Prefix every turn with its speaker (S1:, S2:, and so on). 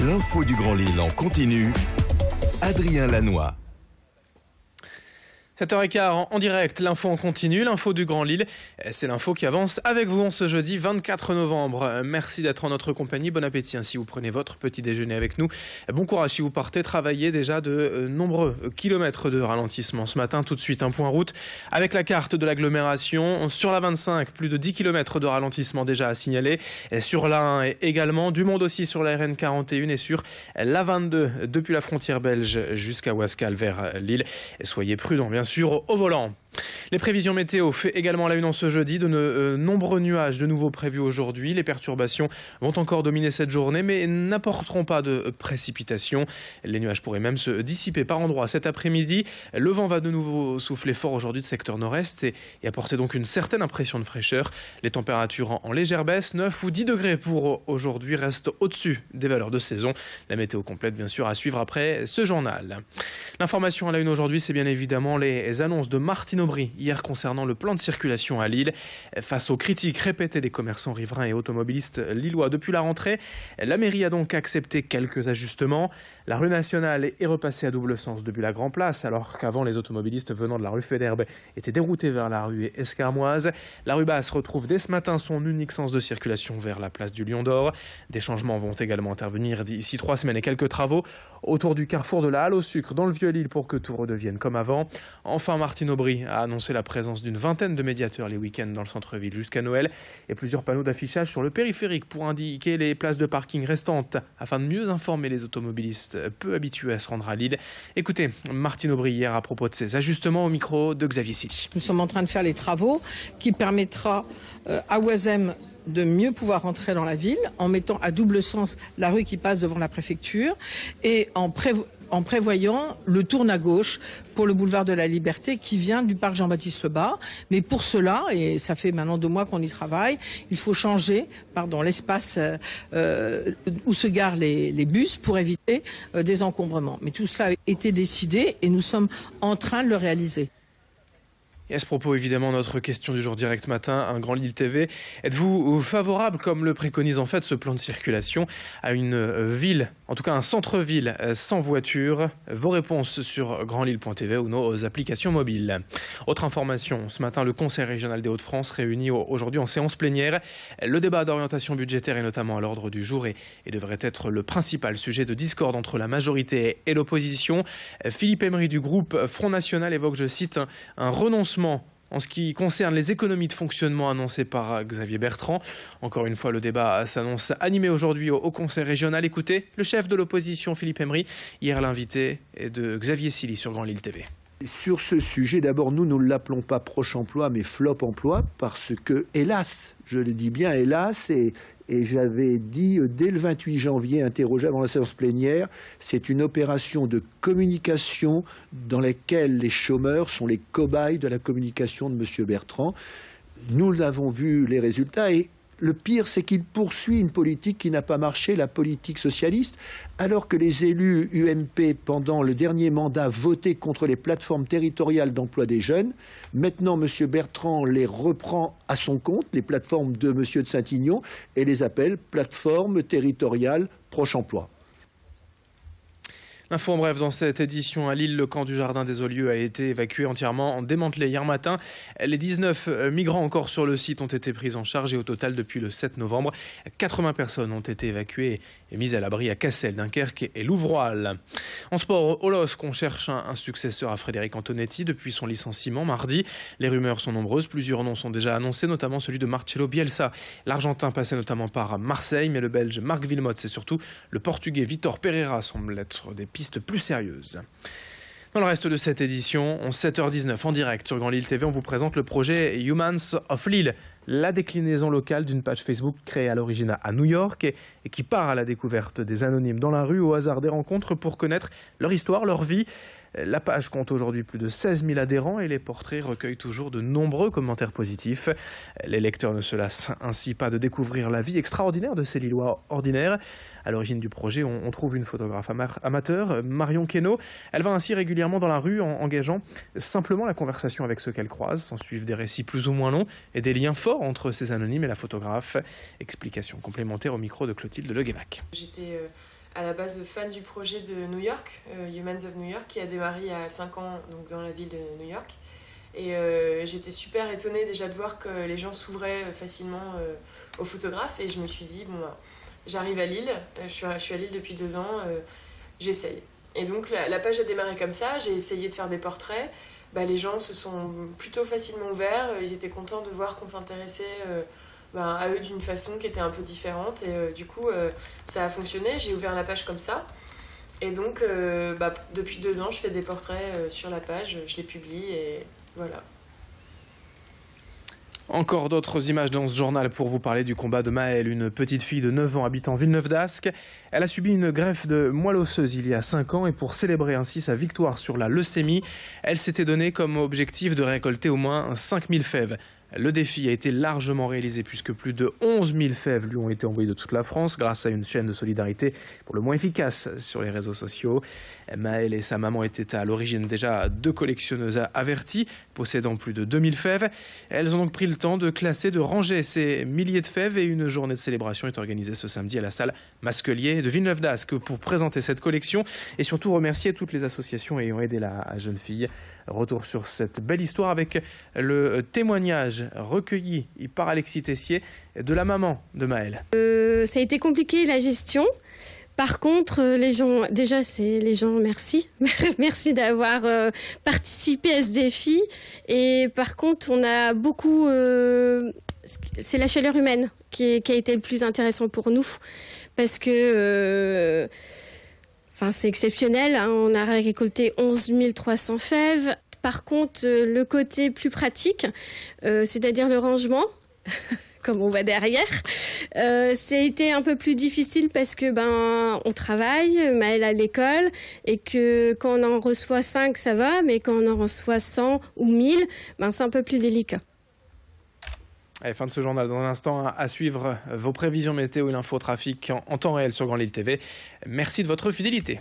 S1: L'info du Grand Lille en continu. Adrien Lannoy.
S2: 7h15 en direct, l'info en continu, l'info du Grand Lille. C'est l'info qui avance avec vous en ce jeudi 24 novembre. Merci d'être en notre compagnie. Bon appétit si vous prenez votre petit déjeuner avec nous. Bon courage si vous partez travailler. Déjà de nombreux kilomètres de ralentissement ce matin. Tout de suite, un point route avec la carte de l'agglomération. Sur la 25, plus de 10 km de ralentissement déjà à signaler. Sur la 1 également. Du monde aussi sur la RN 41 et sur la 22 depuis la frontière belge jusqu'à Ouascal vers Lille. Soyez prudents bien sûr au volant. Les prévisions météo fait également la une en ce jeudi. De nombreux nuages de nouveau prévus aujourd'hui. Les perturbations vont encore dominer cette journée mais n'apporteront pas de précipitations. Les nuages pourraient même se dissiper par endroits cet après-midi. Le vent va de nouveau souffler fort aujourd'hui de secteur nord-est et apporter donc une certaine impression de fraîcheur. Les températures en légère baisse, 9 ou 10 degrés pour aujourd'hui, restent au-dessus des valeurs de saison. La météo complète bien sûr à suivre après ce journal. L'information à la une aujourd'hui, c'est bien évidemment les annonces de Martine Aubry hier concernant le plan de circulation à Lille. Face aux critiques répétées des commerçants riverains et automobilistes lillois depuis la rentrée, la mairie a donc accepté quelques ajustements. La rue nationale est repassée à double sens depuis la Grand Place, alors qu'avant les automobilistes venant de la rue Fédherbe étaient déroutés vers la rue Escarmoise. La rue Basse retrouve dès ce matin son unique sens de circulation vers la place du Lion d'Or. Des changements vont également intervenir d'ici 3 semaines et quelques travaux autour du carrefour de la Halle au Sucre dans le Vieux-Lille pour que tout redevienne comme avant. Enfin, Martine Aubry a annoncé la présence d'une vingtaine de médiateurs les week-ends dans le centre-ville jusqu'à Noël et plusieurs panneaux d'affichage sur le périphérique pour indiquer les places de parking restantes afin de mieux informer les automobilistes peu habitués à se rendre à Lille. Écoutez Martine Aubry hier à propos de ces ajustements au micro de Xavier Silly.
S3: Nous sommes en train de faire les travaux qui permettra à Oisem de mieux pouvoir rentrer dans la ville en mettant à double sens la rue qui passe devant la préfecture et en prévoyant le tourne à gauche pour le boulevard de la Liberté qui vient du parc Jean-Baptiste Lebas. Mais pour cela, et ça fait maintenant 2 mois qu'on y travaille, il faut changer l'espace où se garent les bus pour éviter des encombrements. Mais tout cela a été décidé et nous sommes en train de le réaliser.
S2: Et à ce propos, évidemment, notre question du jour direct matin, un Grand Lille TV. Êtes-vous favorable, comme le préconise en fait ce plan de circulation, à une ville, en tout cas un centre-ville sans voiture? Vos réponses sur grandlille.tv ou nos applications mobiles. Autre information, ce matin, le Conseil régional des Hauts-de-France réunit aujourd'hui en séance plénière. Le débat d'orientation budgétaire est notamment à l'ordre du jour et devrait être le principal sujet de discorde entre la majorité et l'opposition. Philippe Emery du groupe Front National évoque, je cite, un renoncement en ce qui concerne les économies de fonctionnement annoncées par Xavier Bertrand. Encore une fois, le débat s'annonce animé aujourd'hui au Conseil régional. Écoutez, le chef de l'opposition, Philippe Emery, hier l'invité est de Xavier Silly sur Grand Lille TV.
S4: Sur ce sujet, d'abord, nous ne l'appelons pas proche emploi, mais flop emploi, parce que, hélas, je le dis bien, hélas, et j'avais dit dès le 28 janvier, interrogé avant la séance plénière, c'est une opération de communication dans laquelle les chômeurs sont les cobayes de la communication de M. Bertrand. Nous l'avons vu, les résultats, et le pire, c'est qu'il poursuit une politique qui n'a pas marché, la politique socialiste, alors que les élus UMP, pendant le dernier mandat, votaient contre les plateformes territoriales d'emploi des jeunes. Maintenant, M. Bertrand les reprend à son compte, les plateformes de M. de Saint-Ignon, et les appelle plateformes territoriales proche emploi.
S2: Info en bref, dans cette édition à Lille, le camp du Jardin des Olieux a été évacué entièrement, démantelé hier matin. Les 19 migrants encore sur le site ont été pris en charge et au total, depuis le 7 novembre, 80 personnes ont été évacuées et mises à l'abri à Cassel, Dunkerque et Louvroil. En sport, au LOSC, on cherche un successeur à Frédéric Antonetti depuis son licenciement mardi. Les rumeurs sont nombreuses, plusieurs noms sont déjà annoncés, notamment celui de Marcelo Bielsa. L'Argentin passait notamment par Marseille, mais le Belge Marc Wilmots et surtout le Portugais Vitor Pereira semblent être des pistes plus sérieuses. Dans le reste de cette édition, 7h19 en direct sur Grand Lille TV, on vous présente le projet Humans of Lille, la déclinaison locale d'une page Facebook créée à l'origine à New York et qui part à la découverte des anonymes dans la rue au hasard des rencontres pour connaître leur histoire, leur vie. La page compte aujourd'hui plus de 16 000 adhérents et les portraits recueillent toujours de nombreux commentaires positifs. Les lecteurs ne se lassent ainsi pas de découvrir la vie extraordinaire de ces Lillois ordinaires. À l'origine du projet, on trouve une photographe amateur, Marion Queneau. Elle va ainsi régulièrement dans la rue en engageant simplement la conversation avec ceux qu'elle croise. S'en suivent des récits plus ou moins longs et des liens forts entre ces anonymes et la photographe. Explication complémentaire au micro de Clotilde Leguénac.
S5: J'étais à la base fan du projet de New York, Humans of New York, qui a démarré il y a 5 ans donc dans la ville de New York. Et j'étais super étonnée déjà de voir que les gens s'ouvraient facilement aux photographes. Et je me suis dit, bon, j'arrive à Lille, je suis à Lille depuis 2 ans, j'essaye. Et donc la page a démarré comme ça, j'ai essayé de faire des portraits. Les gens se sont plutôt facilement ouverts, ils étaient contents de voir qu'on s'intéressait à eux d'une façon qui était un peu différente. Et du coup, ça a fonctionné, j'ai ouvert la page comme ça. Et donc, depuis 2 ans, je fais des portraits sur la page, je les publie et voilà.
S2: Encore d'autres images dans ce journal pour vous parler du combat de Maëlle, une petite fille de 9 ans habitant Villeneuve d'Ascq. Elle a subi une greffe de moelle osseuse il y a 5 ans et pour célébrer ainsi sa victoire sur la leucémie, elle s'était donné comme objectif de récolter au moins 5000 fèves. Le défi a été largement réalisé puisque plus de 11 000 fèves lui ont été envoyées de toute la France grâce à une chaîne de solidarité pour le moins efficace sur les réseaux sociaux. Maëlle et sa maman étaient à l'origine déjà 2 collectionneuses averties possédant plus de 2000 fèves. Elles ont donc pris le temps de classer, de ranger ces milliers de fèves et une journée de célébration est organisée ce samedi à la salle Masquelier de Villeneuve d'Ascq pour présenter cette collection et surtout remercier toutes les associations ayant aidé la jeune fille. Retour sur cette belle histoire avec le témoignage recueilli par Alexis Tessier de la maman de Maëlle.
S6: Ça a été compliqué la gestion. Par contre, les gens, merci. Merci d'avoir participé à ce défi. Et par contre, on a beaucoup... c'est la chaleur humaine qui a été le plus intéressant pour nous. Parce que... c'est exceptionnel. Hein, on a récolté 11 300 fèves. Par contre, le côté plus pratique, c'est-à-dire le rangement... comme on voit derrière, ça a été un peu plus difficile parce que on travaille, Maëlle à l'école, et que quand on en reçoit 5, ça va, mais quand on en reçoit 100 ou 1000, c'est un peu plus délicat.
S2: Allez, fin de ce journal. Dans un instant, à suivre vos prévisions météo et l'infotrafic en temps réel sur Grand Lille TV. Merci de votre fidélité.